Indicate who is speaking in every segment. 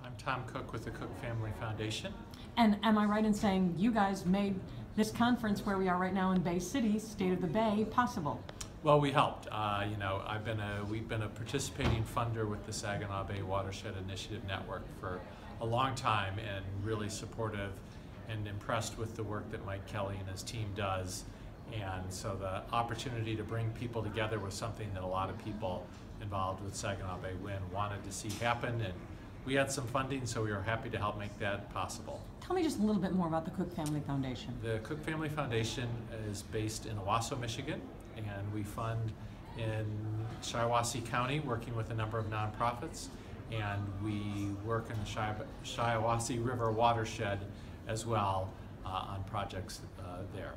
Speaker 1: I'm Tom Cook with the Cook Family Foundation.
Speaker 2: And am I right in saying you guys made this conference where we are right now in Bay City, State of the Bay, possible?
Speaker 1: Well, we helped. We've been a participating funder with the Saginaw Bay Watershed Initiative Network for a long time, and really supportive and impressed with the work that Mike Kelly and his team does. And so the opportunity to bring people together was something that a lot of people involved with Saginaw Bay Wind wanted to see happen, and we had some funding, so we were happy to help make that possible.
Speaker 2: Tell me just a little bit more about the Cook Family Foundation.
Speaker 1: The Cook Family Foundation is based in Owasso, Michigan, and we fund in Shiawassee County, working with a number of nonprofits, and we work in the Shiawassee River watershed as well on projects there.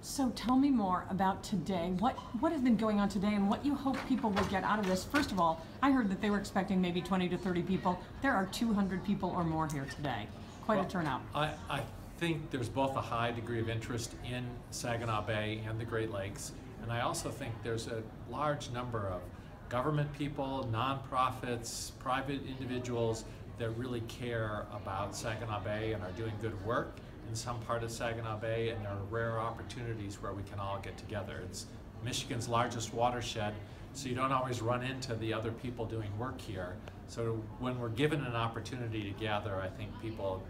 Speaker 2: So tell me more about today. What has been going on today and what you hope people will get out of this? First of all, I heard that they were expecting maybe 20 to 30 people. There are 200 people or more here today. Quite a turnout.
Speaker 1: I think there's both a high degree of interest in Saginaw Bay and the Great Lakes, and I also think there's a large number of government people, nonprofits, private individuals that really care about Saginaw Bay and are doing good work in some part of Saginaw Bay, and there are rare opportunities where we can all get together. It's Michigan's largest watershed, so you don't always run into the other people doing work here. So when we're given an opportunity to gather, I think people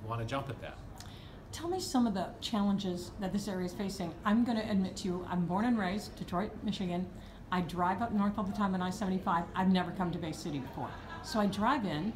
Speaker 1: want to jump at that.
Speaker 2: Tell me some of the challenges that this area is facing. I'm going to admit to you, I'm born and raised Detroit, Michigan. I drive up north all the time on I-75. I've never come to Bay City before. So I drive in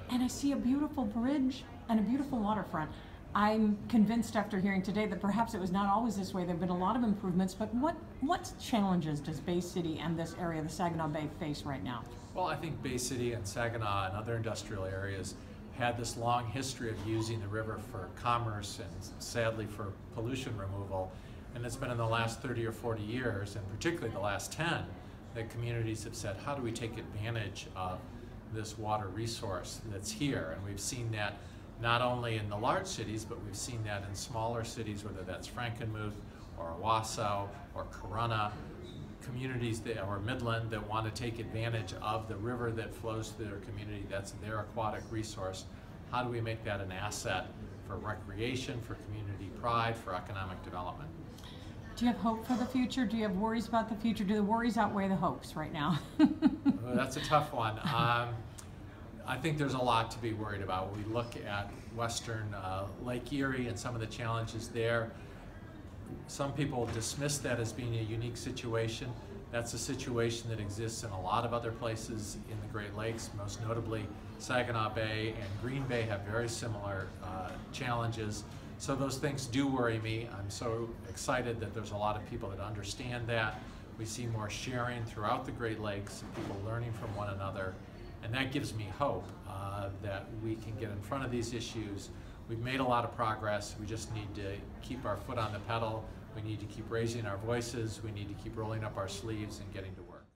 Speaker 2: and I see a beautiful bridge and a beautiful waterfront. I'm convinced after hearing today that perhaps it was not always this way. There have been a lot of improvements, but what challenges does Bay City and this area, the Saginaw Bay, face right now?
Speaker 1: Well, I think Bay City and Saginaw and other industrial areas had this long history of using the river for commerce and sadly for pollution removal. And it's been in the last 30 or 40 years, and particularly the last 10, that communities have said, how do we take advantage of this water resource that's here? And we've seen that not only in the large cities, but we've seen that in smaller cities, whether that's Frankenmuth or Owasso or Corunna, communities or Midland that want to take advantage of the river that flows through their community. That's their aquatic resource. How do we make that an asset for recreation, for community pride, for economic development?
Speaker 2: Do you have hope for the future? Do you have worries about the future? Do the worries outweigh the hopes right now?
Speaker 1: Well, that's a tough one. I think there's a lot to be worried about. We look at western Lake Erie and some of the challenges there. Some people dismiss that as being a unique situation. That's a situation that exists in a lot of other places in the Great Lakes, most notably Saginaw Bay and Green Bay have very similar challenges. So those things do worry me. I'm so excited that there's a lot of people that understand that. We see more sharing throughout the Great Lakes, people learning from one another, and that gives me hope that we can get in front of these issues. We've made a lot of progress. We just need to keep our foot on the pedal. We need to keep raising our voices. We need to keep rolling up our sleeves and getting to work.